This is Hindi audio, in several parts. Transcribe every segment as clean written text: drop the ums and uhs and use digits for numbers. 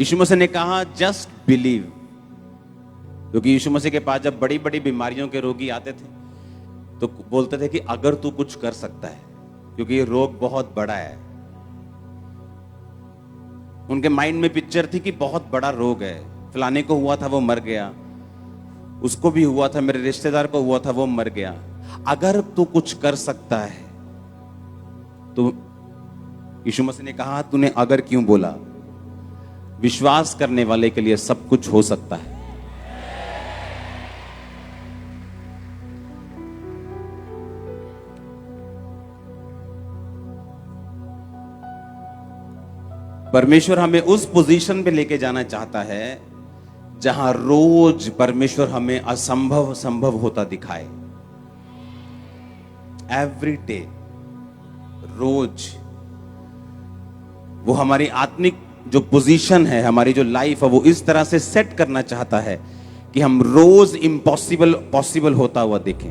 यीशु मसीह ने कहा जस्ट बिलीव, क्योंकि यीशु मसीह के पास जब बड़ी बड़ी बीमारियों के रोगी आते थे तो बोलते थे कि अगर तू कुछ कर सकता है, क्योंकि ये रोग बहुत बड़ा है। उनके माइंड में पिक्चर थी कि बहुत बड़ा रोग है, फलाने को हुआ था वो मर गया, उसको भी हुआ था, मेरे रिश्तेदार को हुआ था वो मर गया। अगर तू कुछ कर सकता है तो यीशु मसीह ने कहा तूने अगर क्यों बोला, विश्वास करने वाले के लिए सब कुछ हो सकता है। परमेश्वर हमें उस पोजीशन पे लेके जाना चाहता है जहां रोज परमेश्वर हमें असंभव संभव होता दिखाए। एवरी डे, रोज वो हमारी आत्मिक जो पोजीशन है, हमारी जो लाइफ है, वो इस तरह से सेट करना चाहता है कि हम रोज इम्पॉसिबल पॉसिबल होता हुआ देखें।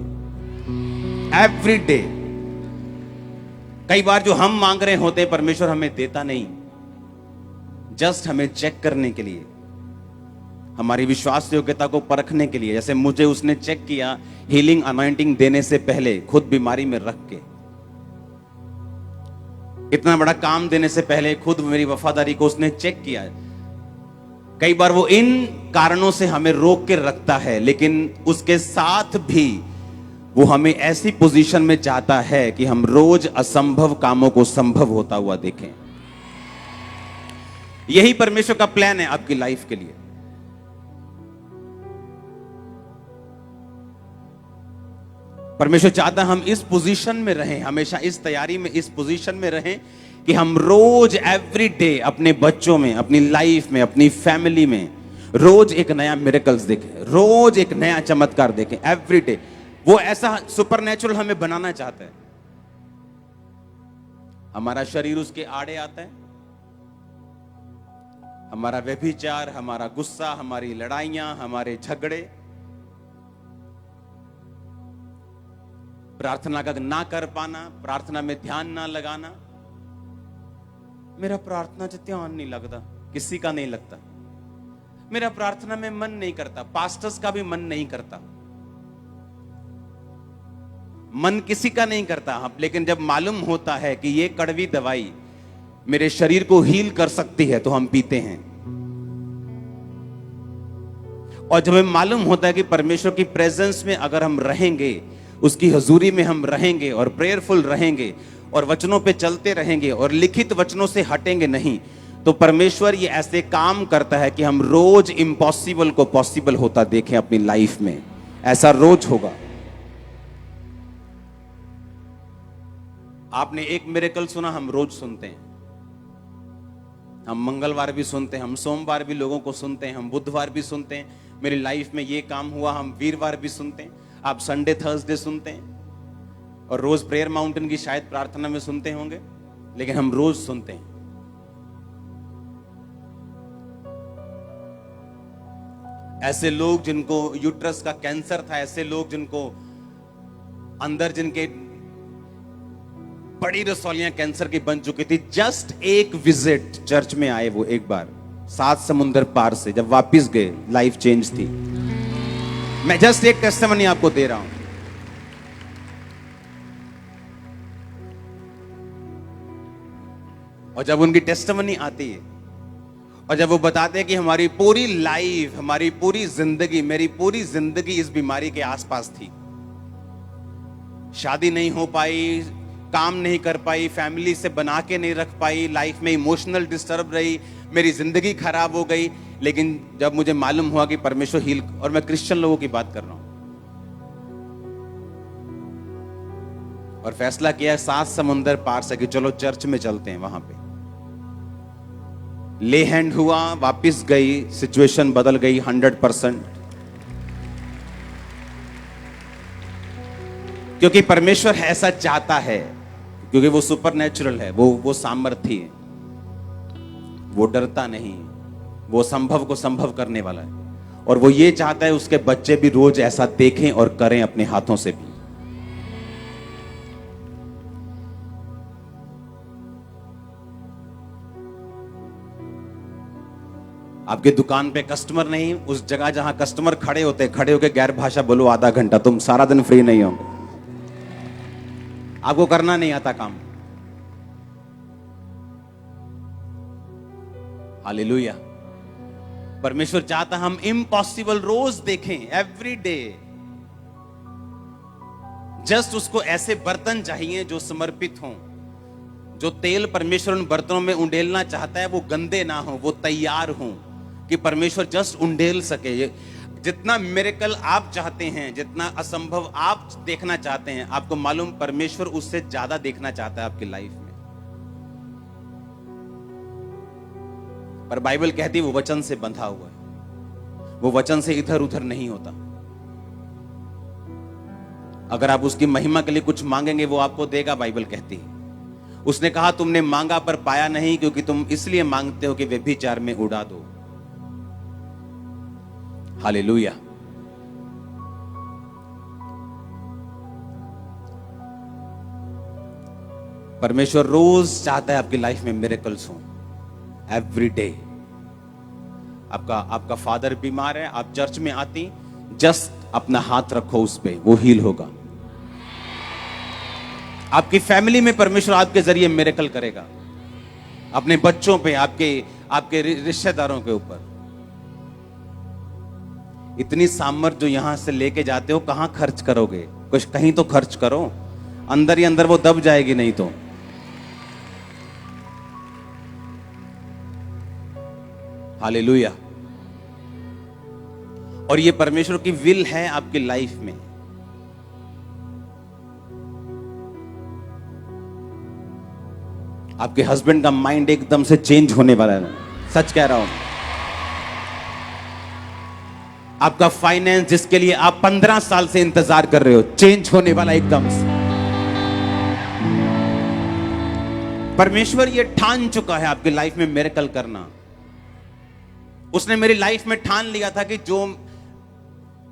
Every day. कई बार जो हम मांग रहे होते हैं परमेश्वर हमें देता नहीं, जस्ट हमें चेक करने के लिए, हमारी विश्वास योग्यता को परखने के लिए। जैसे मुझे उसने चेक किया हीलिंग अनॉइंटिंग देने से पहले, खुद बीमारी में रख के, इतना बड़ा काम देने से पहले खुद मेरी वफादारी को उसने चेक किया। कई बार वो इन कारणों से हमें रोक के रखता है, लेकिन उसके साथ भी वो हमें ऐसी पोजीशन में चाहता है कि हम रोज असंभव कामों को संभव होता हुआ देखें। यही परमेश्वर का प्लान है आपकी लाइफ के लिए। परमेश्वर चाहता है हम इस पोजीशन में रहें, हमेशा इस तैयारी में, इस पोजीशन में रहें कि हम रोज एवरी डे अपने बच्चों में, अपनी लाइफ में, अपनी फैमिली में रोज एक नया मिरेकल्स देखें, रोज एक नया चमत्कार देखें। एवरी डे वो ऐसा सुपरनेचुरल हमें बनाना चाहता है। हमारा शरीर उसके आड़े आता है, हमारा व्यभिचार, हमारा गुस्सा, हमारी लड़ाइयां, हमारे झगड़े, प्रार्थना का ना कर पाना, प्रार्थना में ध्यान ना लगाना। मेरा प्रार्थना से ध्यान नहीं लगता, किसी का नहीं लगता। मेरा प्रार्थना में मन नहीं करता, पास्टर्स का भी मन नहीं करता, मन किसी का नहीं करता। लेकिन जब मालूम होता है कि ये कड़वी दवाई मेरे शरीर को हील कर सकती है तो हम पीते हैं। और जब हमें मालूम होता है कि परमेश्वर की प्रेजेंस में अगर हम रहेंगे, उसकी हजूरी में हम रहेंगे और प्रेयरफुल रहेंगे और वचनों पे चलते रहेंगे और लिखित वचनों से हटेंगे नहीं, तो परमेश्वर ये ऐसे काम करता है कि हम रोज इम्पॉसिबल को पॉसिबल होता देखें अपनी लाइफ में। ऐसा रोज होगा। आपने एक मिरेकल सुना, हम रोज सुनते हैं। हम मंगलवार भी सुनते हैं, हम सोमवार भी लोगों को सुनते हैं, हम बुधवार भी सुनते हैं मेरी लाइफ में ये काम हुआ, हम वीरवार भी सुनते हैं, आप संडे थर्सडे सुनते हैं, और रोज प्रेयर माउंटेन की शायद प्रार्थना में सुनते होंगे, लेकिन हम रोज सुनते हैं। ऐसे लोग जिनको यूट्रस का कैंसर था, ऐसे लोग जिनको अंदर जिनके बड़ी रसौलियां कैंसर की बन चुकी थी, जस्ट एक विजिट चर्च में आए वो एक बार, 7 समुंदर पार से जब वापिस गए, लाइफ चेंज थी। मैं जस्ट एक टेस्टिमनी आपको दे रहा हूं। और जब उनकी टेस्टिमनी आती है और जब वो बताते हैं कि हमारी पूरी लाइफ, हमारी पूरी जिंदगी, मेरी पूरी जिंदगी इस बीमारी के आसपास थी, शादी नहीं हो पाई, काम नहीं कर पाई, फैमिली से बना के नहीं रख पाई, लाइफ में इमोशनल डिस्टर्ब रही, मेरी जिंदगी खराब हो गई। लेकिन जब मुझे मालूम हुआ कि परमेश्वर हील, और मैं क्रिश्चियन लोगों की बात कर रहा हूं, और फैसला किया 7 समुंदर पार से कि चलो चर्च में चलते हैं। वहां पे ले हैंड हुआ, वापिस गई, सिचुएशन बदल गई 100%। क्योंकि परमेश्वर ऐसा चाहता है, क्योंकि वो सुपरनेचुरल है, वो सामर्थ्य है, वो डरता नहीं, वो संभव को संभव करने वाला है। और वो ये चाहता है उसके बच्चे भी रोज ऐसा देखें और करें अपने हाथों से भी। आपके दुकान पे कस्टमर नहीं, उस जगह जहां कस्टमर खड़े होते, खड़े होके गैर भाषा बोलो आधा घंटा, तुम सारा दिन फ्री नहीं हो, आपको करना नहीं आता काम। हालेलुया। परमेश्वर चाहता हम इम्पॉसिबल रोज देखें, एवरी डे। जस्ट उसको ऐसे बर्तन चाहिए जो समर्पित हों, जो तेल परमेश्वर उन बर्तनों में उंडेलना चाहता है वो गंदे ना हो, वो तैयार हों कि परमेश्वर जस्ट उंडेल सके। जितना मिरेकल आप चाहते हैं, जितना असंभव आप देखना चाहते हैं, आपको मालूम परमेश्वर उससे ज्यादा देखना चाहता है आपकी लाइफ में। पर बाइबल कहती है वो वचन से बंधा हुआ है, वो वचन से इधर उधर नहीं होता। अगर आप उसकी महिमा के लिए कुछ मांगेंगे वो आपको देगा, बाइबल कहती है। उसने कहा तुमने मांगा पर पाया नहीं, क्योंकि तुम इसलिए मांगते हो कि व्यभिचार में उड़ा दो। हालेलुया। परमेश्वर रोज चाहता है आपकी लाइफ में मिरेकल्स हो, एवरी डे। आपका फादर बीमार है, आप चर्च में आती, जस्ट अपना हाथ रखो उस पे, वो हील होगा। आपकी फैमिली में परमेश्वर आपके जरिए मिरेकल करेगा, अपने बच्चों पे, आपके रिश्तेदारों के ऊपर। इतनी सामर्थ जो यहां से लेके जाते हो, कहां खर्च करोगे? कुछ कहीं तो खर्च करो, अंदर ही अंदर वो दब जाएगी नहीं तो। हालेलुया। और ये परमेश्वर की विल है आपकी लाइफ में। आपके हस्बैंड का माइंड एकदम से चेंज होने वाला है, सच कह रहा हूं। आपका फाइनेंस जिसके लिए आप 15 साल से इंतजार कर रहे हो, चेंज होने वाला एकदम से। परमेश्वर ये ठान चुका है आपकी लाइफ में मिरेकल करना। उसने मेरी लाइफ में ठान लिया था कि जो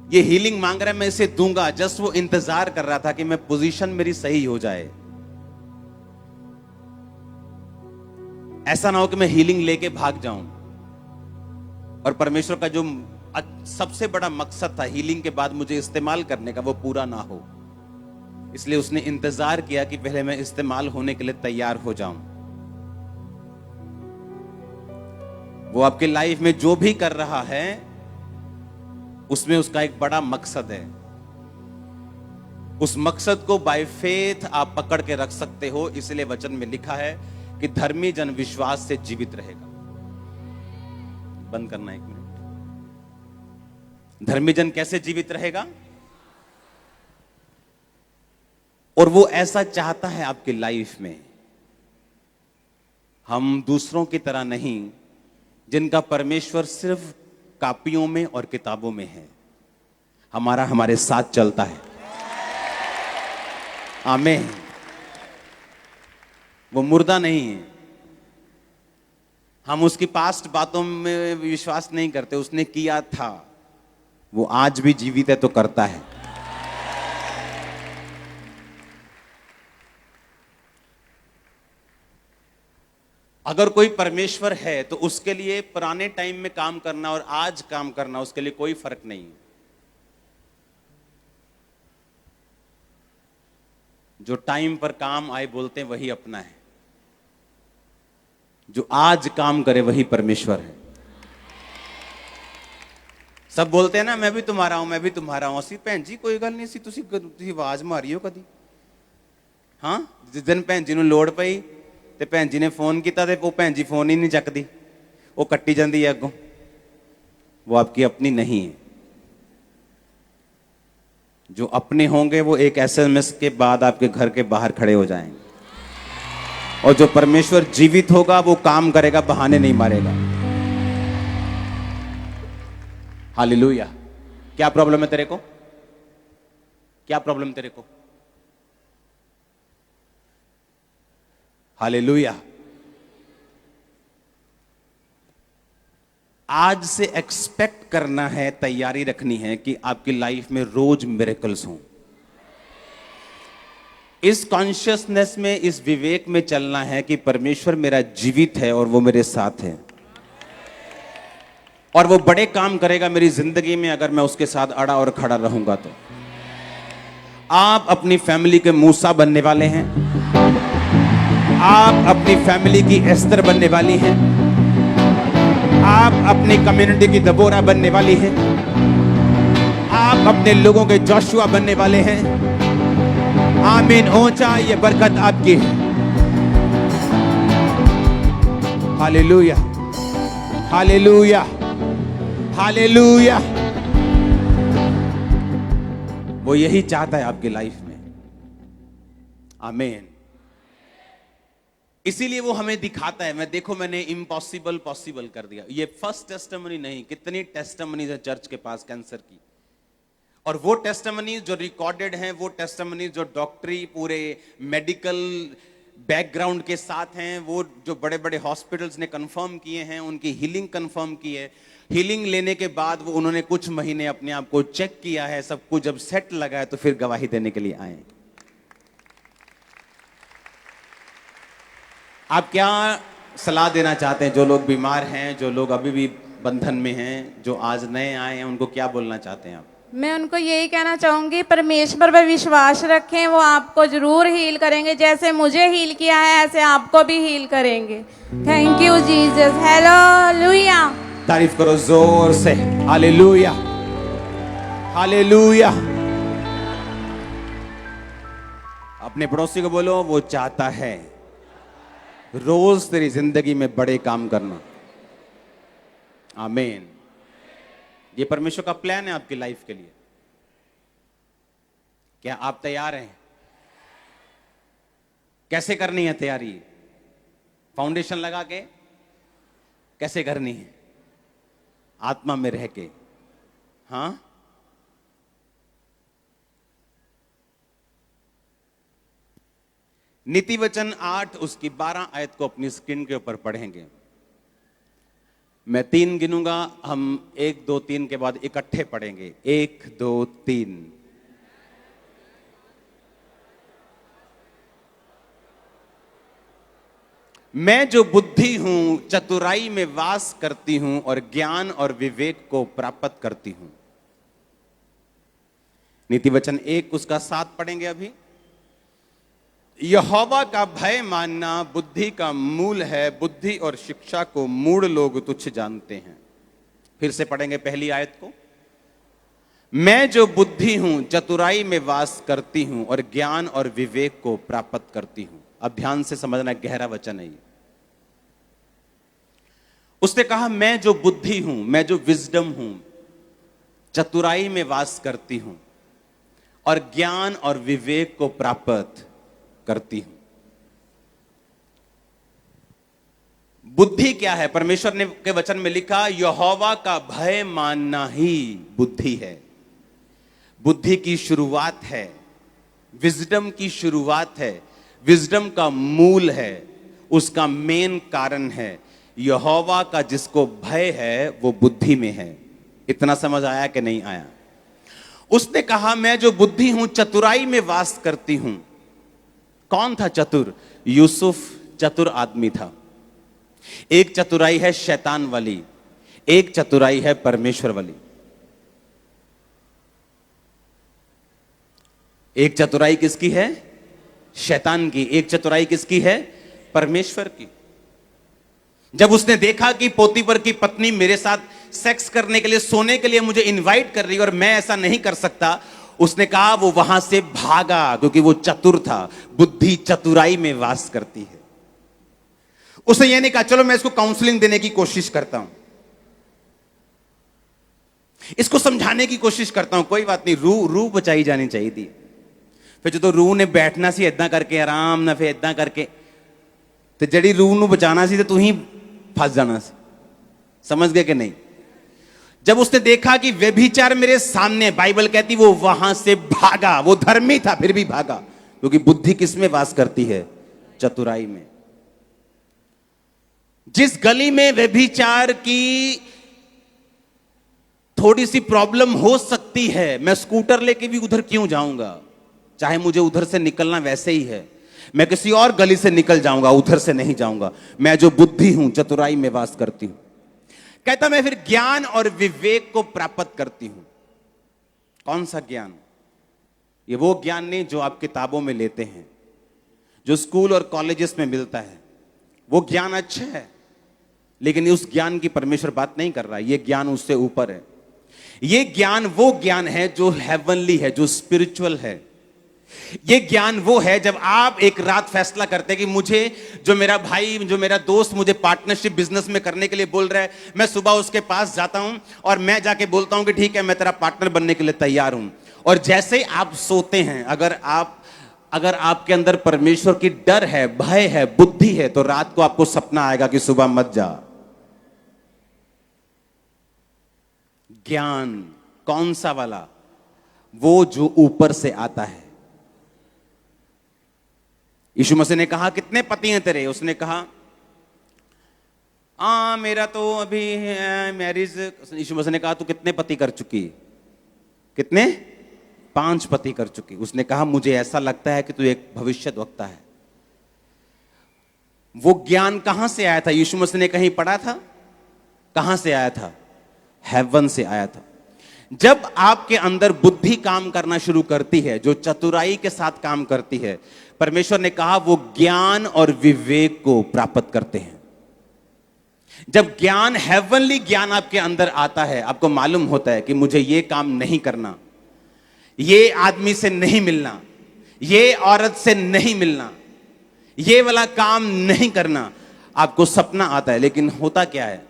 ये हीलिंग मांग रहा है मैं इसे दूंगा। जस्ट वो इंतजार कर रहा था कि मैं पोजीशन मेरी सही हो जाए। ऐसा ना हो कि मैं हीलिंग लेके भाग जाऊं। और परमेश्वर का जो सबसे बड़ा मकसद था हीलिंग के बाद मुझे इस्तेमाल करने का, वो पूरा ना हो। इसलिए उसने इंतजार किया कि पहले मैं इस्तेमाल होने के लिए तैयार हो जाऊं। वो आपके लाइफ में जो भी कर रहा है उसमें उसका एक बड़ा मकसद है। उस मकसद को बाय फेथ आप पकड़ के रख सकते हो। इसलिए वचन में लिखा है कि धर्मी जन विश्वास से जीवित रहेगा। बंद करना एक मिनट। धर्मी जन कैसे जीवित रहेगा? और वो ऐसा चाहता है आपकी लाइफ में। हम दूसरों की तरह नहीं, जिनका परमेश्वर सिर्फ कापियों में और किताबों में है। हमारा हमारे साथ चलता है। आमीन। वो मुर्दा नहीं है। हम उसकी पास्ट बातों में विश्वास नहीं करते। उसने किया था, वो आज भी जीवित है तो करता है। अगर कोई परमेश्वर है तो उसके लिए पुराने टाइम में काम करना और आज काम करना उसके लिए कोई फर्क नहीं। जो टाइम पर काम आए बोलते हैं वही अपना है। जो आज काम करे वही परमेश्वर है। सब बोलते हैं ना मैं भी तुम्हारा हूं, मैं भी तुम्हारा हूं। असी भैन जी कोई गल नहीं सी, तुसी आवाज मारियो कदी। हाँ, जिस दिन भैन जी नूं लोड़ पई ते भैन जी ने फोन किया ते वो भैन जी फोन ही नहीं चकदी, वो कट्टी जाती है अगों। वो आपकी अपनी नहीं है। जो अपने होंगे वो एक SMS के बाद आपके घर के बाहर खड़े हो जाएंगे। और जो परमेश्वर जीवित होगा वो काम करेगा, बहाने नहीं मारेगा। हालेलुया। क्या प्रॉब्लम है तेरे को? क्या प्रॉब्लम तेरे को? हालेलुया। आज से एक्सपेक्ट करना है, तैयारी रखनी है कि आपकी लाइफ में रोज मिरेकल्स हों। इस कॉन्शियसनेस में, इस विवेक में चलना है कि परमेश्वर मेरा जीवित है और वो मेरे साथ है। और वो बड़े काम करेगा मेरी जिंदगी में अगर मैं उसके साथ अड़ा और खड़ा रहूंगा तो। आप अपनी फैमिली के मूसा बनने वाले हैं, आप अपनी फैमिली की एस्तर बनने वाली हैं, आप अपनी कम्युनिटी की दबोरा बनने वाली हैं, आप अपने लोगों के जोशुआ बनने वाले हैं। आमीन। ऊंचा ये बरकत आपकी है। Hallelujah, hallelujah, hallelujah. वो यही चाहता है आपकी लाइफ में। आमीन। इसीलिए वो हमें दिखाता है। मैं देखो, मैंने इम्पॉसिबल पॉसिबल कर दिया। ये फर्स्ट टेस्टिमनी नहीं, कितनी टेस्टिमनीज है चर्च के पास कैंसर की। और वो टेस्टिमनीज जो रिकॉर्डेड हैं, वो टेस्टिमनीज जो डॉक्टरी पूरे मेडिकल बैकग्राउंड के साथ हैं, वो जो बड़े बड़े हॉस्पिटल्स ने कंफर्म किए हैं, उनकी हीलिंग कंफर्म की है। हीलिंग लेने के बाद वो उन्होंने कुछ महीने अपने आप को चेक किया है, सब कुछ जब सेट लगा है तो फिर गवाही देने के लिए आए। आप क्या सलाह देना चाहते हैं जो लोग बीमार हैं, जो लोग अभी भी बंधन में हैं, जो आज नए आए हैं, उनको क्या बोलना चाहते हैं आप? मैं उनको यही कहना चाहूंगी, परमेश्वर पर विश्वास रखें, वो आपको जरूर हील करेंगे। जैसे मुझे हील किया है ऐसे आपको भी हील करेंगे। Thank you Jesus. हालेलुया। तारीफ करो जोर से। Hallelujah, hallelujah. अपने पड़ोसी को बोलो, वो चाहता है रोज तेरी जिंदगी में बड़े काम करना। आमीन। ये परमेश्वर का प्लान है आपकी लाइफ के लिए। क्या आप तैयार हैं? कैसे करनी है तैयारी? फाउंडेशन लगा के कैसे करनी है? आत्मा में रह के। हां, नीति वचन 8 उसकी 12 आयत को अपनी स्क्रीन के ऊपर पढ़ेंगे। मैं 3 गिनूंगा, हम 1 2 3 के बाद इकट्ठे पढ़ेंगे। 1 2 3। मैं जो बुद्धि हूं चतुराई में वास करती हूं और ज्ञान और विवेक को प्राप्त करती हूं। नीति वचन 1 उसका 7 पढ़ेंगे अभी। यहोवा का भय मानना बुद्धि का मूल है, बुद्धि और शिक्षा को मूढ़ लोग तुच्छ जानते हैं। फिर से पढ़ेंगे पहली आयत को। मैं जो बुद्धि हूं चतुराई में वास करती हूं और ज्ञान और विवेक को प्राप्त करती हूं। अब ध्यान से समझना, गहरा वचन है ये। उसने कहा मैं जो बुद्धि हूं, मैं जो विजडम हूं, चतुराई में वास करती हूं और ज्ञान और विवेक को प्राप्त करती हूं। बुद्धि क्या है? परमेश्वर ने के वचन में लिखा, यहोवा का भय मानना ही बुद्धि है। बुद्धि की शुरुआत है, विजडम की शुरुआत है, विजडम का मूल है, उसका मेन कारण है यहोवा का जिसको भय है वो बुद्धि में है। इतना समझ आया कि नहीं आया? उसने कहा मैं जो बुद्धि हूं चतुराई में वास करती हूं। कौन था चतुर? यूसुफ चतुर आदमी था। एक चतुराई है शैतान वाली, एक चतुराई है परमेश्वर वाली। एक चतुराई किसकी है? शैतान की। एक चतुराई किसकी है? परमेश्वर की। जब उसने देखा कि पोतीफर की पत्नी मेरे साथ सेक्स करने के लिए, सोने के लिए मुझे इनवाइट कर रही है और मैं ऐसा नहीं कर सकता, उसने कहा वो वहां से भागा, क्योंकि वो चतुर था। बुद्धि चतुराई में वास करती है। उसने यह नहीं कहा चलो मैं इसको काउंसलिंग देने की कोशिश करता हूं, इसको समझाने की कोशिश करता हूं, कोई बात नहीं, रूह बचाई जानी चाहिए थी। फिर जो रूह ने बैठना सी इदा करके आराम ना, फिर इदा करके तो जड़ी रूह ਨੂੰ बचाना सी तो तू ही फंस जाना सी। समझ गए कि नहीं? जब उसने देखा कि व्यभिचार मेरे सामने, बाइबल कहती वो वहां से भागा। वो धर्मी था फिर भी भागा, क्योंकि बुद्धि किस में वास करती है? चतुराई में। जिस गली में व्यभिचार की थोड़ी सी प्रॉब्लम हो सकती है, मैं स्कूटर लेके भी उधर क्यों जाऊंगा? चाहे मुझे उधर से निकलना वैसे ही है, मैं किसी और गली से निकल जाऊंगा, उधर से नहीं जाऊंगा। मैं जो बुद्धि हूं चतुराई में वास करती हूं। कहता मैं फिर ज्ञान और विवेक को प्राप्त करती हूं। कौन सा ज्ञान? ये वो ज्ञान नहीं जो आप किताबों में लेते हैं, जो स्कूल और कॉलेजेस में मिलता है। वो ज्ञान अच्छा है, लेकिन उस ज्ञान की परमेश्वर बात नहीं कर रहा। ये ज्ञान उससे ऊपर है। ये ज्ञान वो ज्ञान है जो हेवनली है, जो स्पिरिचुअल है। ये ज्ञान वो है जब आप एक रात फैसला करते हैं कि मुझे, जो मेरा भाई, जो मेरा दोस्त मुझे पार्टनरशिप बिजनेस में करने के लिए बोल रहा है, मैं सुबह उसके पास जाता हूं और मैं जाके बोलता हूं कि ठीक है, मैं तेरा पार्टनर बनने के लिए तैयार हूं। और जैसे आप सोते हैं, अगर आपके अंदर परमेश्वर की डर है, भय है, बुद्धि है, तो रात को आपको सपना आएगा कि सुबह मत जा। ज्ञान कौन सा वाला? वो जो ऊपर से आता है। यीशु मसीह ने कहा, कितने पति हैं तेरे? उसने कहा, मेरा तो अभी मैरिज। यीशु मसीह ने कहा, तू कितने पति कर चुकी? कितने? 5 पति कर चुकी। उसने कहा, मुझे ऐसा लगता है कि तू एक भविष्यद्वक्ता है। वो ज्ञान कहां से आया था? यीशु मसीह ने कहीं पढ़ा था? कहां से आया था? हेवन से आया था। जब आपके अंदर बुद्धि काम करना शुरू करती है, जो चतुराई के साथ काम करती है, परमेश्वर ने कहा वो ज्ञान और विवेक को प्राप्त करते हैं। जब ज्ञान, हेवनली ज्ञान आपके अंदर आता है, आपको मालूम होता है कि मुझे ये काम नहीं करना, ये आदमी से नहीं मिलना, ये औरत से नहीं मिलना, ये वाला काम नहीं करना। आपको सपना आता है, लेकिन होता क्या है?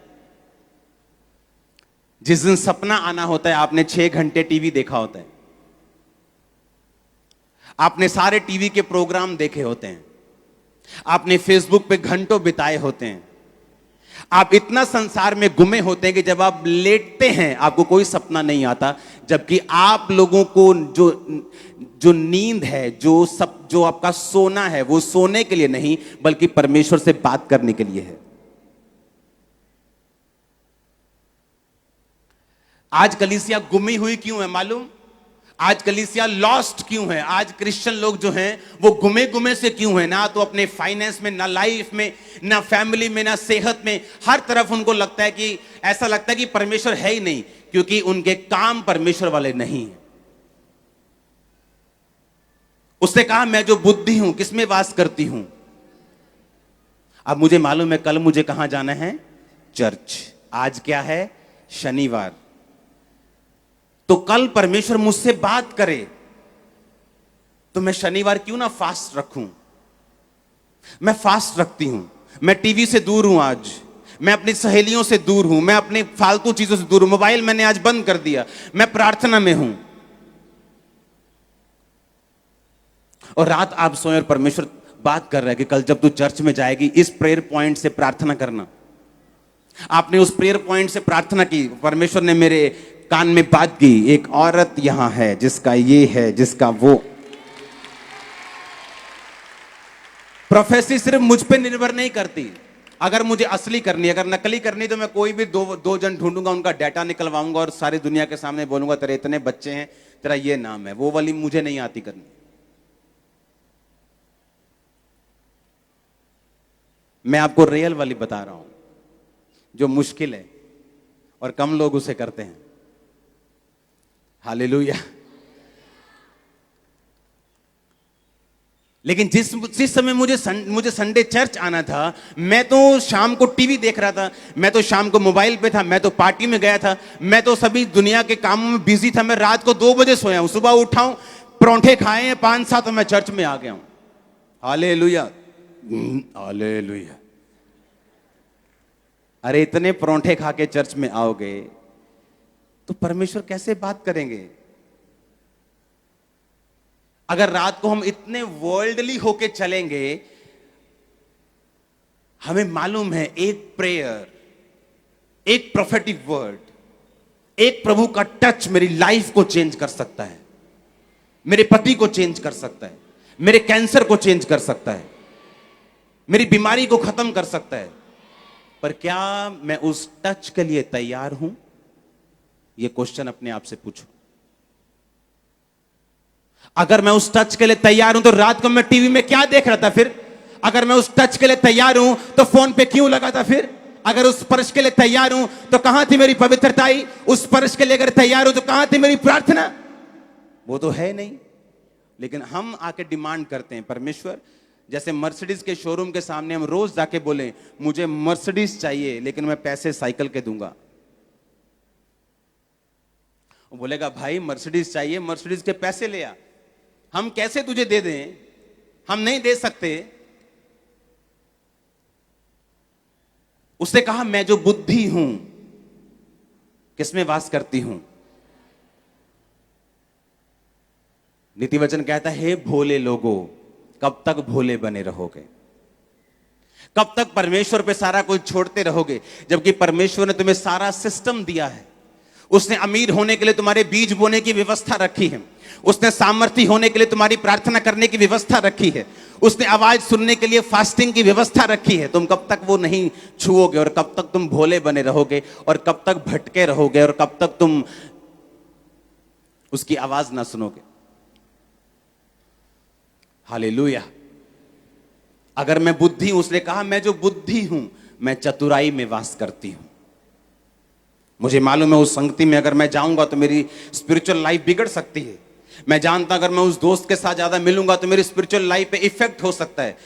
जिस दिन सपना आना होता है, आपने 6 घंटे टीवी देखा होता है, आपने सारे टीवी के प्रोग्राम देखे होते हैं, आपने फेसबुक पे घंटों बिताए होते हैं, आप इतना संसार में गुमे होते हैं कि जब आप लेटते हैं आपको कोई सपना नहीं आता। जबकि आप लोगों को जो नींद है, जो आपका सोना है, वो सोने के लिए नहीं बल्कि परमेश्वर से बात करने के लिए है। आज कलीसिया गुमी हुई क्यों है मालूम? आज कलीसिया लॉस्ट क्यों है? आज क्रिश्चियन लोग जो हैं वो गुमे गुमे से क्यों हैं? ना तो अपने फाइनेंस में, ना लाइफ में, ना फैमिली में, ना सेहत में। हर तरफ उनको लगता है कि, ऐसा लगता है कि परमेश्वर है ही नहीं, क्योंकि उनके काम परमेश्वर वाले नहीं है। उसने कहा, मैं जो बुद्धि हूं किसमें वास करती हूं? अब मुझे मालूम है कल मुझे कहां जाना है? चर्च। आज क्या है? शनिवार। तो कल परमेश्वर मुझसे बात करे तो मैं शनिवार क्यों ना फास्ट रखूं? मैं फास्ट रखती हूं। मैं टीवी से दूर हूं आज, मैं अपनी सहेलियों से दूर हूं, मैं अपनी फालतू चीजों से दूर हूं, मोबाइल मैंने आज बंद कर दिया, मैं प्रार्थना में हूं। और रात आप सोए और परमेश्वर बात कर रहा है कि कल जब तू चर्च में जाएगी इस प्रेयर पॉइंट से प्रार्थना करना। आपने उस प्रेयर पॉइंट से प्रार्थना की, परमेश्वर ने मेरे कान में बात की, एक औरत यहां है जिसका ये है, जिसका वो। प्रोफेसी सिर्फ मुझ पे निर्भर नहीं करती। अगर मुझे असली करनी, अगर नकली करनी, तो मैं कोई भी दो जन ढूंढूंगा, उनका डाटा निकलवाऊंगा और सारी दुनिया के सामने बोलूंगा तेरे इतने बच्चे हैं, तेरा ये नाम है। वो वाली मुझे नहीं आती करनी। मैं आपको रियल वाली बता रहा हूं, जो मुश्किल है और कम लोग उसे करते हैं। हालेलुया। लेकिन जिस समय मुझे संडे चर्च आना था, मैं तो शाम को टीवी देख रहा था, मैं तो शाम को मोबाइल पे था, मैं तो पार्टी में गया था, मैं तो सभी दुनिया के कामों में बिजी था। मैं रात को 2 बजे सोया हूं, सुबह उठा हूं, परोंठे खाए हैं 5-7 और मैं चर्च में आ गया हूं। Hallelujah, hallelujah. अरे इतने परोंठे खा के चर्च में आओगे तो परमेश्वर कैसे बात करेंगे? अगर रात को हम इतने वर्ल्डली होके चलेंगे, हमें मालूम है एक प्रेयर, एक प्रोफेटिक वर्ड, एक प्रभु का टच मेरी लाइफ को चेंज कर सकता है, मेरे पति को चेंज कर सकता है, मेरे कैंसर को चेंज कर सकता है, मेरी बीमारी को खत्म कर सकता है। पर क्या मैं उस टच के लिए तैयार हूं? यह क्वेश्चन अपने आप से पूछो। अगर मैं उस टच के लिए तैयार हूं तो रात को मैं टीवी में क्या देख रहा था फिर? अगर मैं उस टच के लिए तैयार हूं तो फोन पे क्यों लगा था फिर? अगर उस स्पर्श के लिए तैयार हूं तो कहां थी मेरी पवित्रताई? उस स्पर्श के लिए अगर तैयार हूं तो कहां थी मेरी प्रार्थना? वो तो है नहीं। लेकिन हम आके डिमांड करते हैं, परमेश्वर, जैसे मर्सिडीज के शोरूम के सामने हम रोज जाके बोले मुझे मर्सिडीज चाहिए लेकिन मैं पैसे साइकिल के दूंगा। वो बोलेगा भाई मर्सिडीज चाहिए, मर्सिडीज के पैसे ले आ। हम कैसे तुझे दे दें? हम नहीं दे सकते। उसने कहा मैं जो बुद्धि हूं, किसमें वास करती हूं? नीति वचन कहता है, हे भोले लोगों, कब तक भोले बने रहोगे? कब तक परमेश्वर पे सारा कुछ छोड़ते रहोगे? जबकि परमेश्वर ने तुम्हें सारा सिस्टम दिया है। उसने अमीर होने के लिए तुम्हारे बीज बोने की व्यवस्था रखी है। उसने सामर्थ्य होने के लिए तुम्हारी प्रार्थना करने की व्यवस्था रखी है। उसने आवाज सुनने के लिए फास्टिंग की व्यवस्था रखी है। तुम कब तक वो नहीं छुओगे? और कब तक तुम भोले बने रहोगे? और कब तक भटके रहोगे? और कब तक तुम उसकी आवाज ना सुनोगे? हालेलुया। अगर मैं बुद्धि हूं, उसने कहा मैं जो बुद्धि हूं, मैं चतुराई में वास करती हूं। मुझे मालूम है उस संगति में अगर मैं जाऊंगा तो मेरी स्पिरिचुअल लाइफ बिगड़ सकती है। मैं जानता अगर मैं उस दोस्त के साथ ज्यादा मिलूंगा तो मेरी स्पिरिचुअल लाइफ पे इफेक्ट हो सकता है।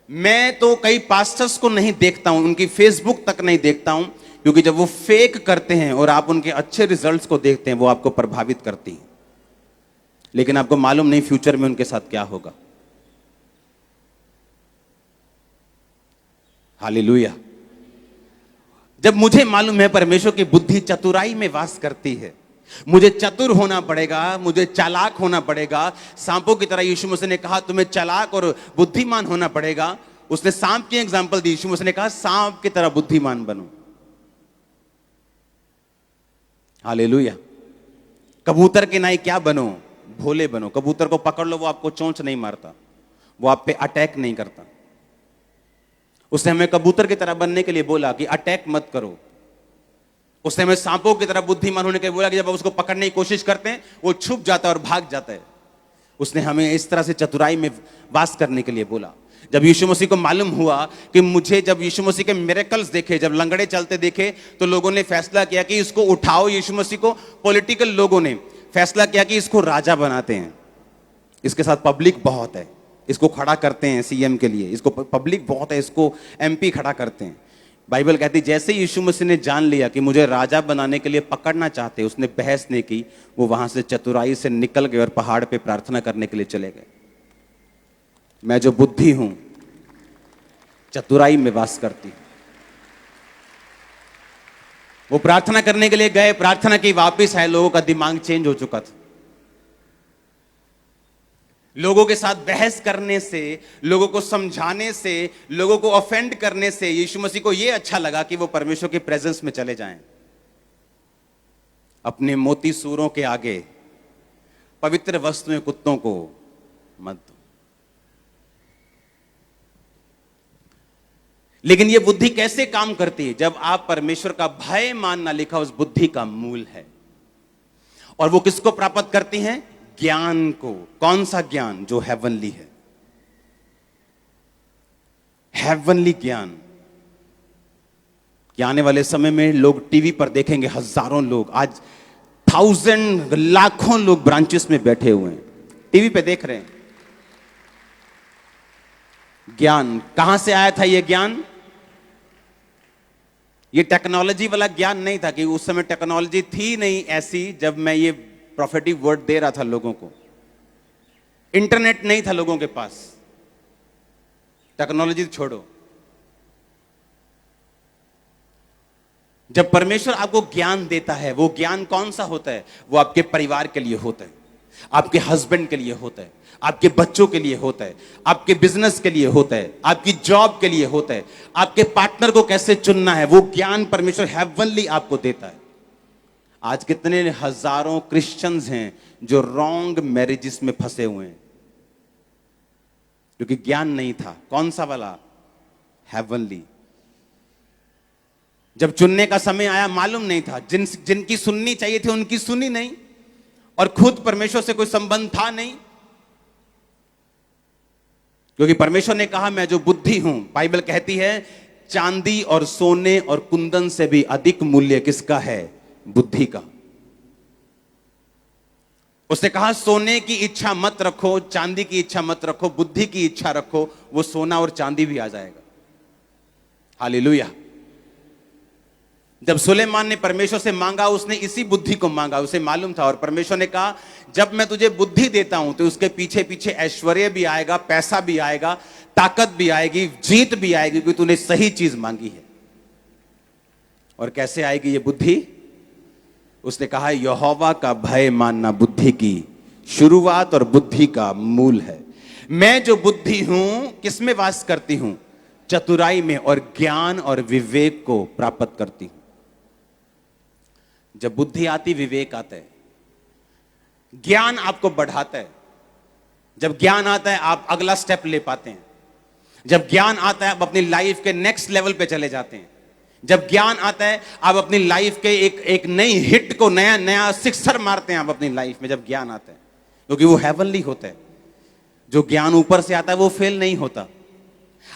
मैं तो कई पास्टर्स को नहीं देखता हूं, उनकी फेसबुक तक नहीं देखता हूं, क्योंकि जब वो फेक करते हैं और आप उनके अच्छे रिजल्ट्स को देखते हैं, वो आपको प्रभावित करती हैं। लेकिन आपको मालूम नहीं फ्यूचर में उनके साथ क्या होगा। हालेलुया। जब मुझे मालूम है परमेश्वर की बुद्धि चतुराई में वास करती है, मुझे चतुर होना पड़ेगा, मुझे चालाक होना पड़ेगा। सांपों की तरह यीशु मसीह ने कहा तुम्हें चालाक और बुद्धिमान होना पड़ेगा। उसने सांप की एग्जांपल दी। यीशु मसीह ने कहा सांप की तरह बुद्धिमान बनो। हालेलुया। कबूतर के नाई क्या बनो? भोले बनो। कबूतर को पकड़ लो, वो आपको चोंच नहीं मारता, वो आप पे अटैक नहीं करता। उसने हमें कबूतर की तरह बनने के लिए बोला कि अटैक मत करो। उसने हमें सांपों की तरह बुद्धिमान होने के लिए बोला कि जब आप उसको पकड़ने की कोशिश करते हैं वो छुप जाता है और भाग जाता है। उसने हमें इस तरह से चतुराई में वास करने के लिए बोला। जब यीशु मसीह को मालूम हुआ कि मुझे, जब यीशु मसीह के मिरेकल्स देखे, जब लंगड़े चलते देखे, तो लोगों ने फैसला किया कि इसको उठाओ। यीशु मसीह को पॉलिटिकल लोगों ने फैसला किया कि इसको राजा बनाते हैं, इसके साथ पब्लिक बहुत है, इसको खड़ा करते हैं सीएम के लिए, इसको पब्लिक बहुत है, इसको एमपी खड़ा करते हैं। बाइबल कहती जैसे यीशु मसीह ने जान लिया कि मुझे राजा बनाने के लिए पकड़ना चाहते, उसने बहस नहीं की, वो वहां से चतुराई से निकल गए और पहाड़ पे प्रार्थना करने के लिए चले गए। मैं जो बुद्धि हूं चतुराई में वास करती हूं। वो प्रार्थना करने के लिए गए, प्रार्थना की, वापिस आए, लोगों का दिमाग चेंज हो चुका था। लोगों के साथ बहस करने से, लोगों को समझाने से, लोगों को ऑफेंड करने से यीशु मसीह को यह अच्छा लगा कि वो परमेश्वर की प्रेजेंस में चले जाएं। अपने मोती सूरों के आगे पवित्र वस्तुएं कुत्तों को मत दो। लेकिन यह बुद्धि कैसे काम करती है? जब आप परमेश्वर का भय मानना लिखा उस बुद्धि का मूल है। और वो किसको प्राप्त करती हैं? ज्ञान को। कौन सा ज्ञान? जो हेवनली है, हेवनली ज्ञान। कि आने वाले समय में लोग टीवी पर देखेंगे, हजारों लोग, आज 1000 लाखों लोग ब्रांचेस में बैठे हुए हैं, टीवी पे देख रहे हैं। ज्ञान कहां से आया था? यह ज्ञान, ये टेक्नोलॉजी वाला ज्ञान नहीं था, कि उस समय टेक्नोलॉजी थी नहीं ऐसी जब मैं ये प्रोफेटिक वर्ड दे रहा था लोगों को। इंटरनेट नहीं था लोगों के पास, टेक्नोलॉजी छोड़ो। जब परमेश्वर आपको ज्ञान देता है, वो ज्ञान कौन सा होता है? वो आपके परिवार के लिए होता है, आपके हस्बैंड के लिए होता है, आपके बच्चों के लिए होता है, आपके बिजनेस के लिए होता है, आपकी जॉब के लिए होता है, आपके पार्टनर को कैसे चुनना है, वो ज्ञान परमेश्वर हेवनली आपको देता है। आज कितने हजारों क्रिश्चियंस हैं जो रॉन्ग मैरिजेस में फंसे हुए हैं, क्योंकि ज्ञान नहीं था। कौन सा वाला? हेवनली। जब चुनने का समय आया, मालूम नहीं था, जिनकी सुननी चाहिए थी उनकी सुनी नहीं, और खुद परमेश्वर से कोई संबंध था नहीं, क्योंकि परमेश्वर ने कहा मैं जो बुद्धि हूं, बाइबल कहती है चांदी और सोने और कुंदन से भी अधिक मूल्य किसका है? बुद्धि का। उसने कहा सोने की इच्छा मत रखो, चांदी की इच्छा मत रखो, बुद्धि की इच्छा रखो, वो सोना और चांदी भी आ जाएगा। हालेलुया। जब सुलेमान ने परमेश्वर से मांगा, उसने इसी बुद्धि को मांगा, उसे मालूम था। और परमेश्वर ने कहा जब मैं तुझे बुद्धि देता हूं तो उसके पीछे पीछे ऐश्वर्य भी आएगा, पैसा भी आएगा, ताकत भी आएगी, जीत भी आएगी, क्योंकि तूने सही चीज मांगी है। और कैसे आएगी ये बुद्धि? उसने कहा यहोवा का भय मानना बुद्धि की शुरुआत और बुद्धि का मूल है। मैं जो बुद्धि हूं किसमें वास करती हूं? चतुराई में, और ज्ञान और विवेक को प्राप्त करती हूं। जब बुद्धि आती, विवेक आता है, ज्ञान आपको बढ़ाता है। जब ज्ञान आता है आप अगला स्टेप ले पाते हैं। जब ज्ञान आता है आप अपनी लाइफ के नेक्स्ट लेवल पे चले जाते हैं। जब ज्ञान आता है आप अपनी लाइफ के एक नई हिट को, नया नया सिक्सर मारते हैं आप अपनी लाइफ में। जब ज्ञान आता है, क्योंकि वो हेवनली होता है। जो ज्ञान ऊपर से आता है वो फेल नहीं होता।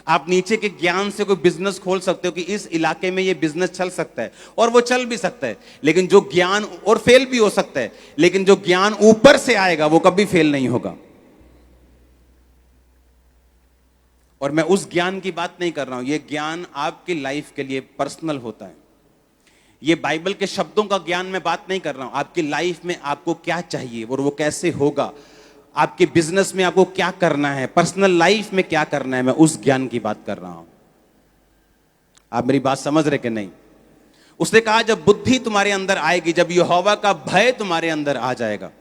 आप नीचे के ज्ञान से कोई बिजनेस खोल सकते हो कि इस इलाके में ये बिजनेस चल सकता है, और वो चल भी सकता है, लेकिन जो ज्ञान, और फेल भी हो सकता है, लेकिन जो ज्ञान ऊपर से आएगा वो कभी फेल नहीं होगा। और मैं उस ज्ञान की बात नहीं कर रहा हूं, ये ज्ञान आपकी लाइफ के लिए पर्सनल होता है। ये बाइबल के शब्दों का ज्ञान मैं बात नहीं कर रहा हूं। आपकी लाइफ में आपको क्या चाहिए और वो कैसे होगा, आपके बिजनेस में आपको क्या करना है, पर्सनल लाइफ में क्या करना है, मैं उस ज्ञान की बात कर रहा हूं। आप मेरी बात समझ रहे कि नहीं? उसने कहा जब बुद्धि तुम्हारे अंदर आएगी, जब यहोवा का भय तुम्हारे अंदर आ जाएगा,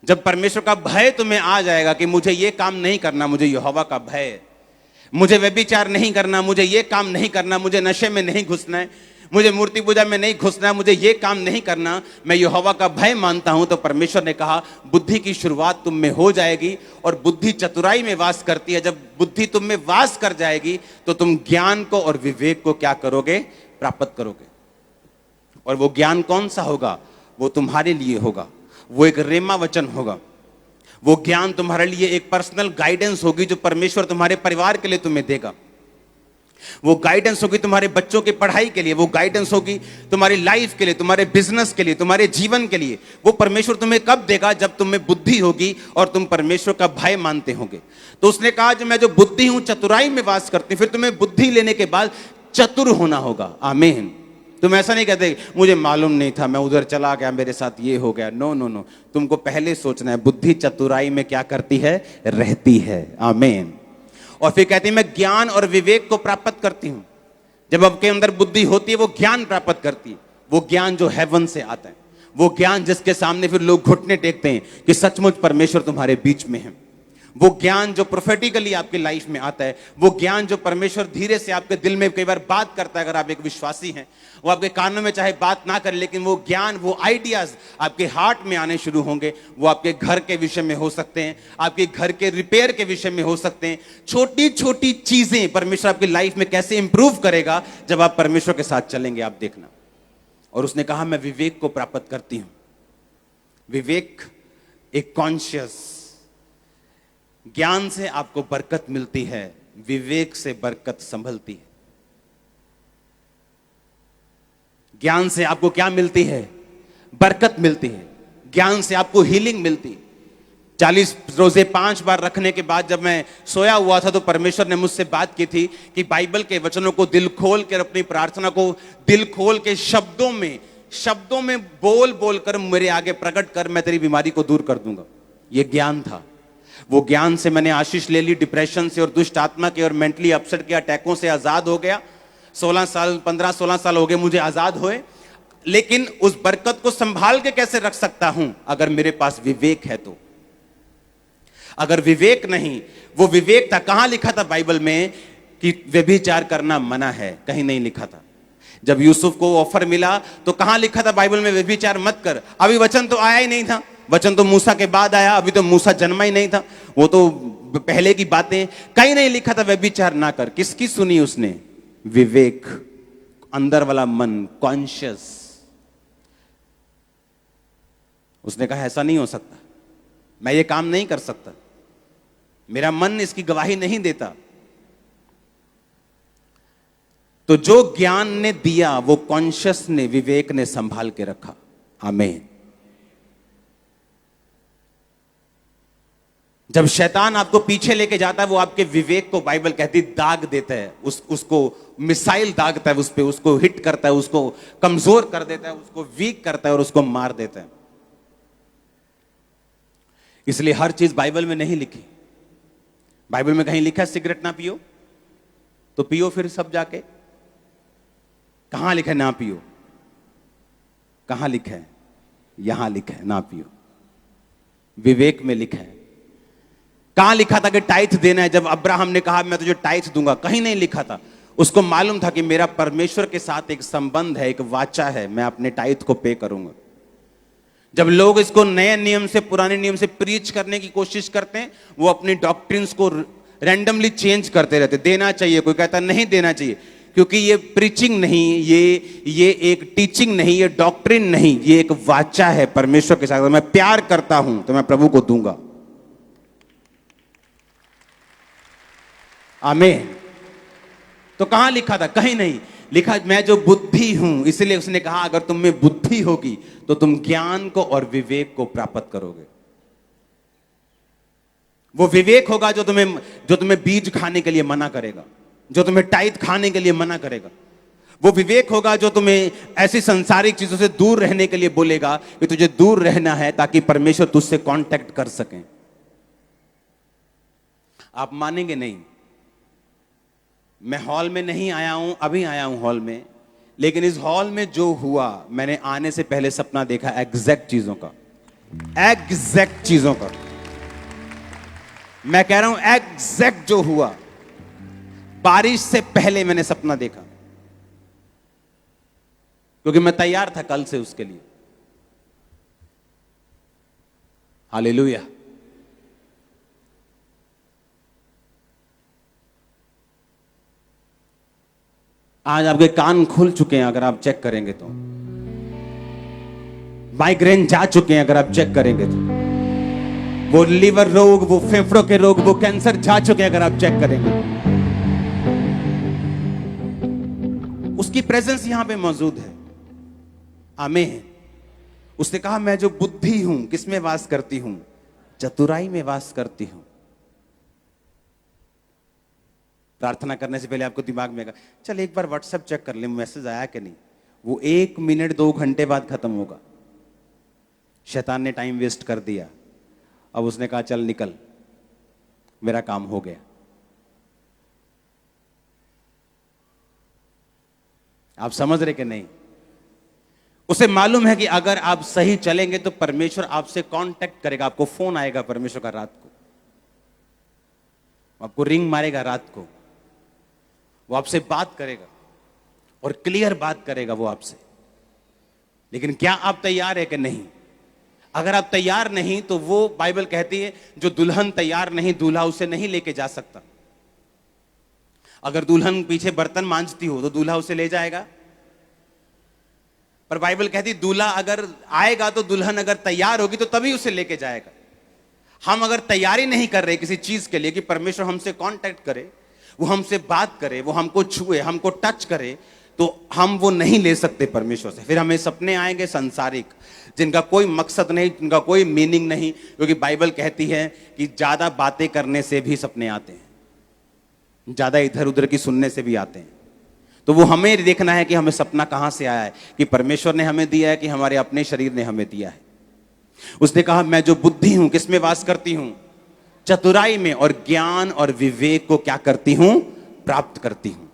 जब परमेश्वर का भय तुम्हें आ जाएगा कि मुझे ये काम नहीं करना, मुझे यहोवा का भय है, मुझे व्यभिचार नहीं करना, मुझे ये काम नहीं करना, मुझे नशे में नहीं घुसना है, मुझे मूर्ति पूजा में नहीं घुसना है, मुझे ये काम नहीं करना, मैं यहोवा का भय मानता हूं, तो परमेश्वर ने कहा बुद्धि की शुरुआत तुम में हो जाएगी। और बुद्धि चतुराई में वास करती है। जब बुद्धि तुम में वास कर जाएगी तो तुम ज्ञान को और विवेक को क्या करोगे? प्राप्त करोगे। और वो ज्ञान कौन सा होगा? वो तुम्हारे लिए होगा, वो एक रेमा वचन होगा। वो ज्ञान तुम्हारे लिए एक पर्सनल गाइडेंस होगी जो परमेश्वर तुम्हारे परिवार के लिए तुम्हें देगा। वो गाइडेंस होगी तुम्हारे बच्चों की पढ़ाई के लिए, वो गाइडेंस होगी तुम्हारी लाइफ के लिए, तुम्हारे बिजनेस के लिए, तुम्हारे जीवन के लिए। वो परमेश्वर तुम्हें कब देगा? जब तुम्हें बुद्धि होगी और तुम परमेश्वर का भय मानते होगे। तो उसने कहा जो मैं जो बुद्धि हूं चतुराई में वास करती हूं। फिर तुम्हें बुद्धि लेने के बाद चतुर होना होगा। आमीन। तुम ऐसा नहीं कहते मुझे मालूम नहीं था, मैं उधर चला गया, मेरे साथ ये हो गया। नो नो नो, तुमको पहले सोचना है बुद्धि चतुराई में क्या करती है? रहती है। आमीन। और फिर कहती है मैं ज्ञान और विवेक को प्राप्त करती हूं। जब आपके अंदर बुद्धि होती है वो ज्ञान प्राप्त करती है। वो ज्ञान जो हेवन से आता है, वो ज्ञान जिसके सामने फिर लोग घुटने टेकते हैं कि सचमुच परमेश्वर तुम्हारे बीच में है। वो ज्ञान जो प्रोफेटिकली आपकी लाइफ में आता है, वो ज्ञान जो परमेश्वर धीरे से आपके दिल में कई बार बात करता है। अगर आप एक विश्वासी हैं, वो आपके कानों में चाहे बात ना करे, लेकिन वो ज्ञान, वो आइडियाज आपके हार्ट में आने शुरू होंगे। वो आपके घर के विषय में हो सकते हैं, आपके घर के रिपेयर के विषय में हो सकते हैं। छोटी छोटी चीजें परमेश्वर आपकी लाइफ में कैसे इंप्रूव करेगा जब आप परमेश्वर के साथ चलेंगे, आप देखना। और उसने कहा मैं विवेक को प्राप्त करती हूं। विवेक एक कॉन्शियस, ज्ञान से आपको बरकत मिलती है, विवेक से बरकत संभलती है। ज्ञान से आपको क्या मिलती है? बरकत मिलती है। ज्ञान से आपको हीलिंग मिलती है। 40 रोजे 5 बार रखने के बाद जब मैं सोया हुआ था तो परमेश्वर ने मुझसे बात की थी कि बाइबल के वचनों को दिल खोल कर, अपनी प्रार्थना को दिल खोल के शब्दों में बोल बोल कर मेरे आगे प्रकट कर, मैं तेरी बीमारी को दूर कर दूंगा। यह ज्ञान था। वो ज्ञान से मैंने आशीष ले ली, डिप्रेशन से और दुष्ट आत्मा के और मेंटली अपसेट के अटैकों से आजाद हो गया। 15-16 साल हो गए मुझे आजाद हुए। लेकिन उस बरकत को संभाल के कैसे रख सकता हूं? अगर मेरे पास विवेक है तो। अगर विवेक नहीं, वो विवेक था, कहां लिखा था बाइबल में कि व्यभिचार करना मना है? कहीं नहीं लिखा था। जब यूसुफ को ऑफर मिला तो कहां लिखा था बाइबल में व्यभिचार मत कर? अभी वचन तो आया ही नहीं था। वचन तो मूसा के बाद आया, अभी तो मूसा जन्मा ही नहीं था। वो तो पहले की बातें, कहीं नहीं लिखा था व्यभिचार ना कर। किसकी सुनी उसने? विवेक, अंदर वाला मन, कॉन्शियस। उसने कहा ऐसा नहीं हो सकता, मैं ये काम नहीं कर सकता, मेरा मन इसकी गवाही नहीं देता। तो जो ज्ञान ने दिया वो कॉन्शियस ने, विवेक ने संभाल के रखा। आमीन। जब शैतान आपको पीछे लेके जाता है, वो आपके विवेक को, बाइबल कहती, दाग देता है, उसको मिसाइल दागता है, उस पे उसको हिट करता है, उसको कमजोर कर देता है, उसको वीक करता है और उसको मार देता है। इसलिए हर चीज बाइबल में नहीं लिखी। बाइबल में कहीं लिखा है सिगरेट ना पियो, तो पियो फिर सब जाके। कहां लिखा है ना पियो? कहां लिखा है? यहां लिखा है ना पियो। विवेक में लिखा है। कहां लिखा था कि टाइथ देना है? जब अब्राहम ने कहा मैं तुझे टाइथ दूंगा, कहीं नहीं लिखा था। उसको मालूम था कि मेरा परमेश्वर के साथ एक संबंध है, एक वाचा है, मैं अपने टाइथ को पे करूंगा। जब लोग इसको नए नियम से, पुराने नियम से प्रीच करने की कोशिश करते हैं, वो अपनी डॉक्ट्रिन्स को रैंडमली चेंज करते रहते। देना चाहिए, कोई कहता नहीं देना चाहिए, क्योंकि ये प्रीचिंग नहीं, ये एक टीचिंग नहीं, ये डॉक्ट्रिन नहीं, ये एक वाचा है परमेश्वर के साथ। मैं प्यार करता हूं तो मैं प्रभु को दूंगा। आमीन। तो कहां लिखा था? कहीं नहीं लिखा। मैं जो बुद्धि हूं, इसलिए उसने कहा अगर तुम में बुद्धि होगी तो तुम ज्ञान को और विवेक को प्राप्त करोगे। वो विवेक होगा जो तुम्हें बीज खाने के लिए मना करेगा, जो तुम्हें टाइट खाने के लिए मना करेगा। वो विवेक होगा जो तुम्हें ऐसी संसारिक चीजों से दूर रहने के लिए बोलेगा कि तुझे दूर रहना है ताकि परमेश्वर तुझसे कांटेक्ट कर सके। आप मानेंगे नहीं, मैं हॉल में नहीं आया हूं, अभी आया हूं हॉल में, लेकिन इस हॉल में जो हुआ, मैंने आने से पहले सपना देखा एग्जैक्ट चीजों का, एग्जैक्ट चीजों का। मैं कह रहा हूं एग्जैक्ट जो हुआ, बारिश से पहले मैंने सपना देखा, क्योंकि मैं तैयार था कल से उसके लिए। हालेलुया। आज आपके कान खुल चुके हैं अगर आप चेक करेंगे तो। माइग्रेन जा चुके हैं अगर आप चेक करेंगे तो। वो लीवर रोग, वो फेफड़ों के रोग, वो कैंसर जा चुके हैं अगर आप चेक करेंगे। उसकी प्रेजेंस यहां पे मौजूद है। आमीन। उसने कहा मैं जो बुद्धि हूं, किसमें वास करती हूं? चतुराई में वास करती हूं। प्रार्थना करने से पहले आपको दिमाग में चल एक बार व्हाट्सएप चेक कर ले, मैसेज आया कि नहीं। वो 1 मिनट 2 घंटे बाद खत्म होगा। शैतान ने टाइम वेस्ट कर दिया। अब उसने कहा चल निकल, मेरा काम हो गया। आप समझ रहे कि नहीं? उसे मालूम है कि अगर आप सही चलेंगे तो परमेश्वर आपसे कांटेक्ट करेगा, आपको फोन आएगा परमेश्वर का रात को, आपको रिंग मारेगा रात को, वो आपसे बात करेगा और क्लियर बात करेगा वो आपसे। लेकिन क्या आप तैयार है कि नहीं? अगर आप तैयार नहीं तो वो, बाइबल कहती है जो दुल्हन तैयार नहीं, दूल्हा उसे नहीं लेके जा सकता। अगर दुल्हन पीछे बर्तन मांजती हो तो दूल्हा उसे ले जाएगा, पर बाइबल कहती दूल्हा अगर आएगा तो दुल्हन अगर तैयार होगी तो तभी उसे लेके जाएगा। हम अगर तैयारी नहीं कर रहे किसी चीज के लिए कि परमेश्वर हमसे कांटेक्ट करे, वो हमसे बात करे, वो हमको छुए, हमको टच करे, तो हम वो नहीं ले सकते परमेश्वर से। फिर हमें सपने आएंगे संसारिक, जिनका कोई मकसद नहीं, जिनका कोई मीनिंग नहीं, क्योंकि बाइबल कहती है कि ज्यादा बातें करने से भी सपने आते हैं, ज्यादा इधर उधर की सुनने से भी आते हैं। तो वो हमें देखना है कि हमें सपना कहां से आया है, कि परमेश्वर ने हमें दिया है कि हमारे अपने शरीर ने हमें दिया है। उसने कहा मैं जो बुद्धि हूं, किसमें वास करती हूं? चतुराई में, और ज्ञान और विवेक को क्या करती हूं? प्राप्त करती हूं।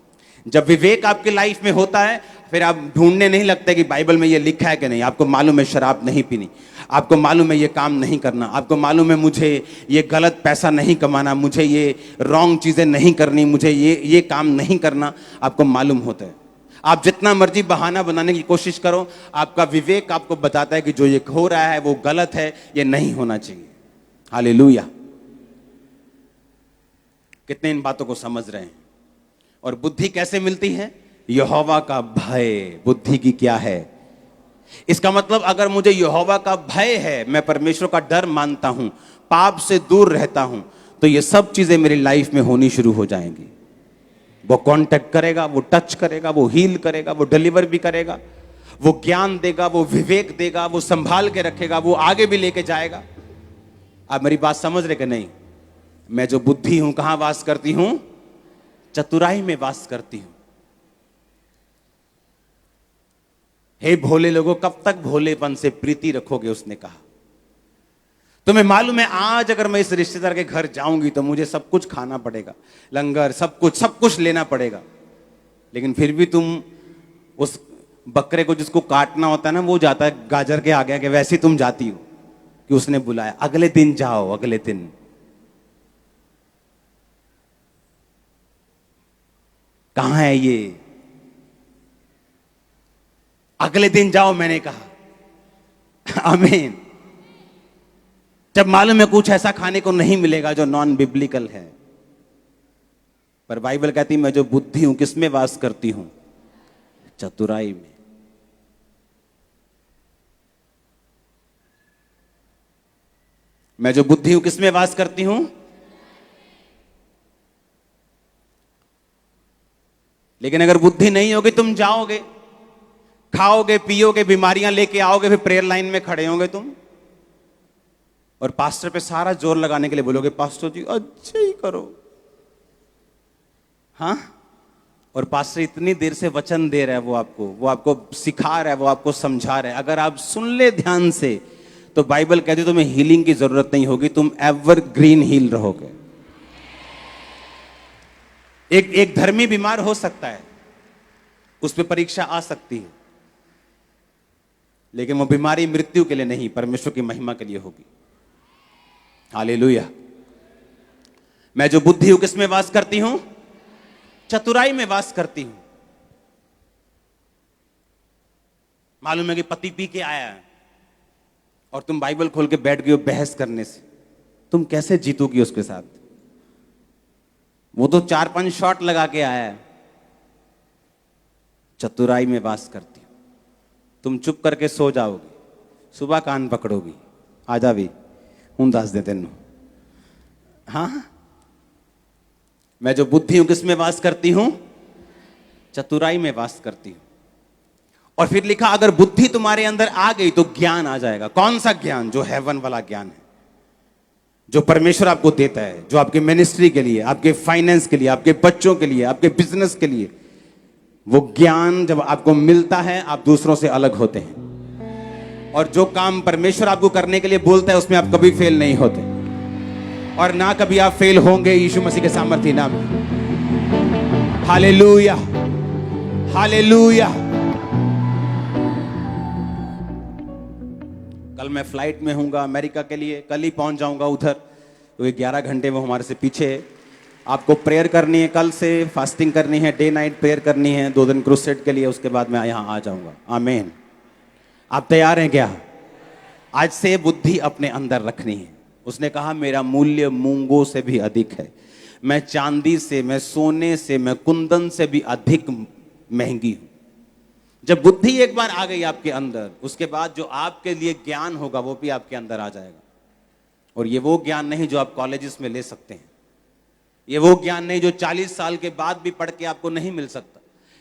जब विवेक आपके लाइफ में होता है, फिर आप ढूंढने नहीं लगते कि बाइबल में ये लिखा है कि नहीं। आपको मालूम है शराब नहीं पीनी, आपको मालूम है ये काम नहीं करना, आपको मालूम है मुझे ये गलत पैसा नहीं कमाना, मुझे ये रॉन्ग चीजें नहीं करनी, मुझे ये काम नहीं करना, आपको मालूम होता है। आप जितना मर्जी बहाना बनाने की कोशिश करो, आपका विवेक आपको बताता है कि जो ये हो रहा है वो गलत है, ये नहीं होना चाहिए। हालेलुया। कितने इन बातों को समझ रहे हैं? और बुद्धि कैसे मिलती है? यहोवा का भय बुद्धि की क्या है? इसका मतलब अगर मुझे यहोवा का भय है, मैं परमेश्वर का डर मानता हूं, पाप से दूर रहता हूं, तो ये सब चीजें मेरी लाइफ में होनी शुरू हो जाएंगी। वो कांटेक्ट करेगा, वो टच करेगा, वो हील करेगा, वो डिलीवर भी करेगा, वो ज्ञान देगा, वो विवेक देगा, वो संभाल के रखेगा, वो आगे भी लेके जाएगा। आप मेरी बात समझ रहे कि नहीं? मैं जो बुद्धि हूं कहां वास करती हूं? चतुराई में वास करती हूं। हे भोले लोगों, कब तक भोलेपन से प्रीति रखोगे? उसने कहा। तुम्हें मालूम है आज अगर मैं इस रिश्तेदार के घर जाऊंगी तो मुझे सब कुछ खाना पड़ेगा, लंगर, सब कुछ लेना पड़ेगा, लेकिन फिर भी तुम उस बकरे को जिसको काटना होता है ना, वो जाता है गाजर के आगे आगे, वैसे तुम जाती हो कि उसने बुलाया, अगले दिन जाओ, अगले दिन। कहां है ये? अगले दिन जाओ, मैंने कहा। आमीन। जब मालूम है कुछ ऐसा खाने को नहीं मिलेगा जो नॉन बिब्लिकल है, पर बाइबल कहती मैं जो बुद्धि हूं किसमें वास करती हूं? चतुराई में। मैं जो बुद्धि हूं किसमें वास करती हूं? लेकिन अगर बुद्धि नहीं होगी, तुम जाओगे, खाओगे, पियोगे, बीमारियां लेके आओगे, फिर प्रेयर लाइन में खड़े होगे तुम, और पास्टर पे सारा जोर लगाने के लिए बोलोगे, पास्टर जी अच्छा ही करो। हाँ, और पास्टर इतनी देर से वचन दे रहा है, वो आपको सिखा रहा है, वो आपको समझा रहा है। अगर आप सुन ले ध्यान से तो बाइबल कहती है तुम्हें हीलिंग की जरूरत नहीं होगी, तुम एवरग्रीन हील रहोगे। एक धर्मी बीमार हो सकता है, उस पर परीक्षा आ सकती है, लेकिन वो बीमारी मृत्यु के लिए नहीं, परमेश्वर की महिमा के लिए होगी। हालेलुया। मैं जो बुद्धि हूं किसमें वास करती हूं? चतुराई में वास करती हूं। मालूम है कि पति पी के आया है और तुम बाइबल खोल के बैठ गई हो बहस करने से, तुम कैसे जीतोगी उसके साथ? वो तो 4-5 शॉट लगा के आया है। चतुराई में वास करती हूं। तुम चुप करके सो जाओगी, सुबह कान पकड़ोगी, आजा भी हूं दस दे तेन। हाँ, मैं जो बुद्धि हूं किसमें वास करती हूं? चतुराई में वास करती हूं। और फिर लिखा अगर बुद्धि तुम्हारे अंदर आ गई तो ज्ञान आ जाएगा। कौन सा ज्ञान? जो हेवन वाला ज्ञान है, जो परमेश्वर आपको देता है, जो आपके मिनिस्ट्री के लिए, आपके फाइनेंस के लिए, आपके बच्चों के लिए, आपके बिजनेस के लिए। वो ज्ञान जब आपको मिलता है आप दूसरों से अलग होते हैं। और जो काम परमेश्वर आपको करने के लिए बोलता है उसमें आप कभी फेल नहीं होते, और ना कभी आप फेल होंगे यीशु मसीह के सामर्थ्य नाम में। Hallelujah, hallelujah. कल मैं फ्लाइट में हूंगा अमेरिका के लिए, कल ही पहुंच जाऊंगा उधर, क्योंकि 11 घंटे वो हमारे से पीछे है। आपको प्रेयर करनी है, कल से फास्टिंग करनी है, डे नाइट प्रेयर करनी है, 2 दिन क्रूसेड के लिए, उसके बाद मैं यहाँ आ जाऊंगा। आमीन। आप तैयार हैं क्या? आज से बुद्धि अपने अंदर रखनी है। उसने कहा मेरा मूल्य मूंगों से भी अधिक है, मैं चांदी से, मैं सोने से, मैं कुंदन से भी अधिक महंगी हूं। जब बुद्धि एक बार आ गई आपके अंदर, उसके बाद जो आपके लिए ज्ञान होगा वो भी आपके अंदर आ जाएगा। और ये वो ज्ञान नहीं जो आप कॉलेजेस में ले सकते हैं, ये वो ज्ञान नहीं जो 40 साल के बाद भी पढ़ के आपको नहीं मिल सकता।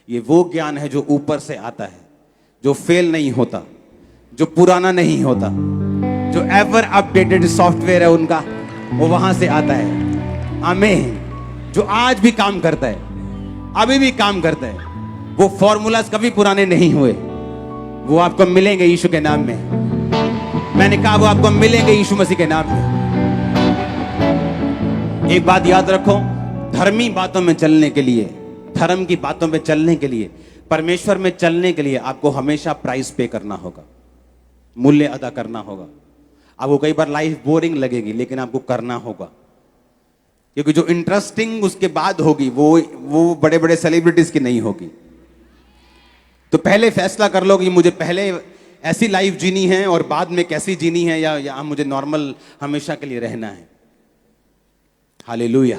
ये वो ज्ञान है जो ऊपर से आता है, जो फेल नहीं होता, जो पुराना नहीं होता, जो एवर अपडेटेड सॉफ्टवेयर है उनका, वो वहां से आता है। आमीन। जो आज भी काम करता है, अभी भी काम करता है। वो फॉर्मूलाज कभी पुराने नहीं हुए, वो आपको मिलेंगे यीशु के नाम में। मैंने कहा वो आपको मिलेंगे यीशु मसीह के नाम में। एक बात याद रखो, धर्मी बातों में चलने के लिए, धर्म की बातों में चलने के लिए, परमेश्वर में चलने के लिए आपको हमेशा प्राइस पे करना होगा, मूल्य अदा करना होगा। आपको कई बार लाइफ बोरिंग लगेगी, लेकिन आपको करना होगा, क्योंकि जो इंटरेस्टिंग उसके बाद होगी वो बड़े बड़े सेलिब्रिटीज की नहीं होगी। तो पहले फैसला कर लो कि मुझे पहले ऐसी लाइफ जीनी है और बाद में कैसी जीनी है, या मुझे नॉर्मल हमेशा के लिए रहना है। हालेलुया।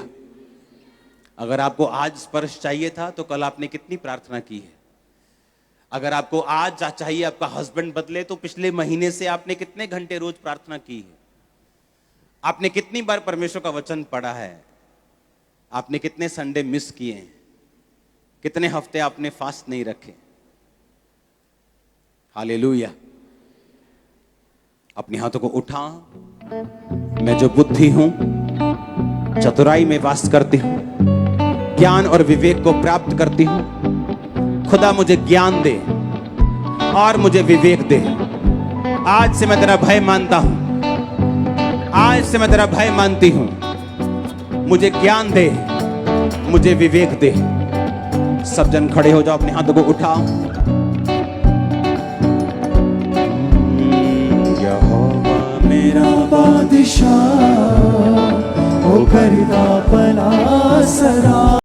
अगर आपको आज स्पर्श चाहिए था तो कल आपने कितनी प्रार्थना की है? अगर आपको आज चाहिए आपका हस्बैंड बदले तो पिछले महीने से आपने कितने घंटे रोज प्रार्थना की है? आपने कितनी बार परमेश्वर का वचन पढ़ा है? आपने कितने संडे मिस किए हैं? कितने हफ्ते आपने फास्ट नहीं रखे? हालेलुया। अपने हाथों को उठा। मैं जो बुद्धि हूं, चतुराई में वास करती हूं, ज्ञान और विवेक को प्राप्त करती हूं। खुदा मुझे ज्ञान दे और मुझे विवेक दे। आज से मैं तेरा भय मानता हूं, आज से मैं तेरा भय मानती हूं। मुझे ज्ञान दे, मुझे विवेक दे। सब जन खड़े हो जाओ, अपने हाथों को उठाओ। यहोवा मेरा बादशाह, वो करता भला सदा।